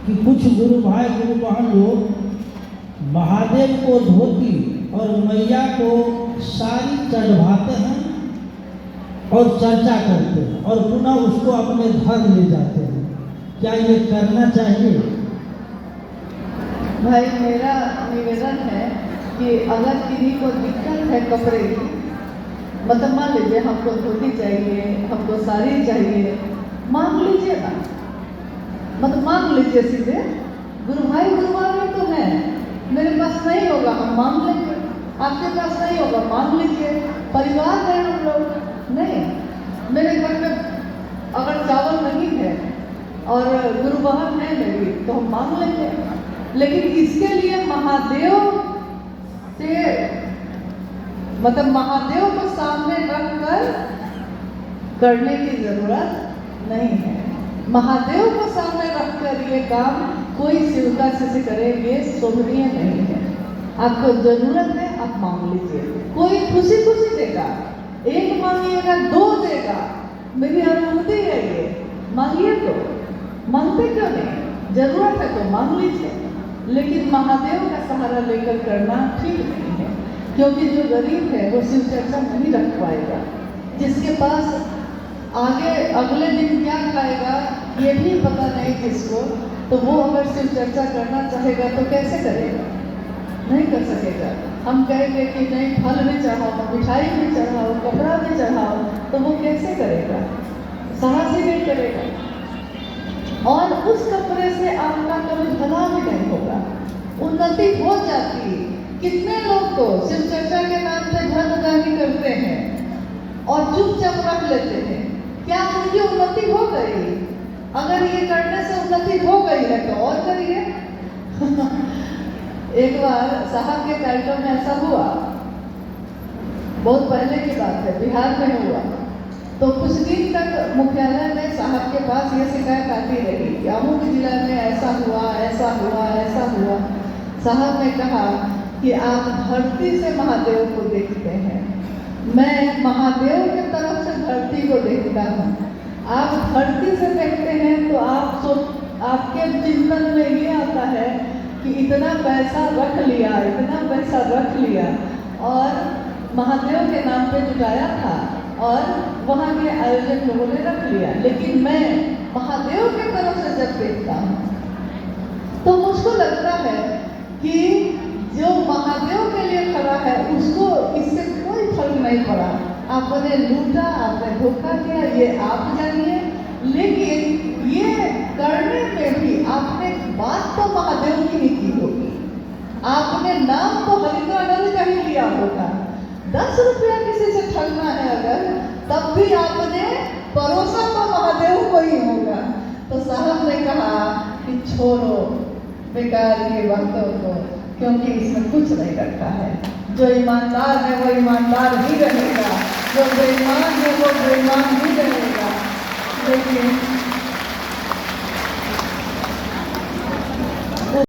कि कुछ गुरु भाई गुरु बहन लोग महादेव को धोती और मैया को साड़ी चढ़वाते हैं और चर्चा करते हैं और पुनः उसको अपने घर ले जाते हैं। क्या ये करना चाहिए? भाई मेरा निवेदन है कि अगर किसी को दिक्कत है कपड़े की, मतलब मान लीजिए हमको धोती चाहिए, हमको साड़ी चाहिए, मांग लीजिए ना, मतलब मांग लीजिए सीधे। गुरु भाई गुरु बहन तो है, मेरे पास नहीं होगा हम मांग लेंगे, आपके पास नहीं होगा मांग लीजिए। परिवार है हम लोग, नहीं मेरे घर में अगर चावल नहीं है और गुरु बहन है मेरी तो हम मांग लेंगे, लेकिन इसके लिए महादेव से मतलब महादेव को सामने रखकर करने की जरूरत नहीं है। महादेव को सामने रखकर ये काम कोई शिवता से करे ये शोभनीय नहीं है। आपको जरूरत है आप मांग लीजिए, कोई खुशी खुशी देगा, एक मांगिएगा दो देगा, मेरी अनुमति है ये, मांगिए तो, मांगते क्यों नहीं, जरूरत है तो मांग लीजिए। लेकिन महादेव का सहारा लेकर करना ठीक नहीं है, क्योंकि जो गरीब है वो शिव चर्चा नहीं रख पाएगा। जिसके पास आगे अगले दिन क्या खाएगा ये भी पता नहीं किसको, तो वो अगर शिव चर्चा करना चाहेगा तो कैसे करेगा? नहीं कर सकेगा। हम कहेंगे कि नहीं फल भी चढ़ाओ, मिठाई भी चढ़ाओ, कपड़ा भी चढ़ाओ, तो वो कैसे करेगा? साहस ही नहीं करेगा, और उस कपड़े से आपका कभी भला भी नहीं होगा, उन्नति हो जाती है। कितने लोग तो शिव चर्चा के नाम पे धन दानी करते हैं और चुपचाप रख लेते हैं, क्या उनकी उन्नति हो गई? अगर ये करने से उन्नति हो गई है तो और करिए। एक बार साहब के कार्यक्रम में ऐसा हुआ, बहुत पहले की बात है, बिहार में हुआ। तो कुछ दिन तक मुख्यालय में साहब के पास ये शिकायत आती रही कि अमुक जिला में ऐसा हुआ, ऐसा हुआ, ऐसा हुआ। साहब ने कहा कि आप धरती से महादेव को देखते हैं, मैं महादेव की तरफ से धरती को देखता हूँ। आप धरती से देखते हैं तो आपके चिंतन में ये आता है कि इतना पैसा रख लिया, इतना पैसा रख लिया और महादेव के नाम पे जुटाया था और वहाँ के आयोजक लोगों ने रख लिया। लेकिन मैं महादेव की तरफ से जब देखता हूँ तो मुझको लगता है कि जो महादेव के लिए खड़ा है उसको इससे कोई फर्क नहीं पड़ा। आपने लूटा, आपने धोखा किया, ये आप जानिए, लेकिन ये करने में भी आपने बात तो महादेव की ही की होगी, आपने नाम तो हरिद्वार का ही लिया होगा। 10 रुपया किसी से ठगना है अगर, तब भी आपने परोसा तो महादेव को ही होगा। तो साहब ने कहा कि छोड़ो बेकार की बातों को, क्योंकि इसमें कुछ नहीं रखा है। जो ईमानदार है वो ईमानदार ही रहेगा, जो बेईमान है वो बेईमान ही रहेगा। लेकिन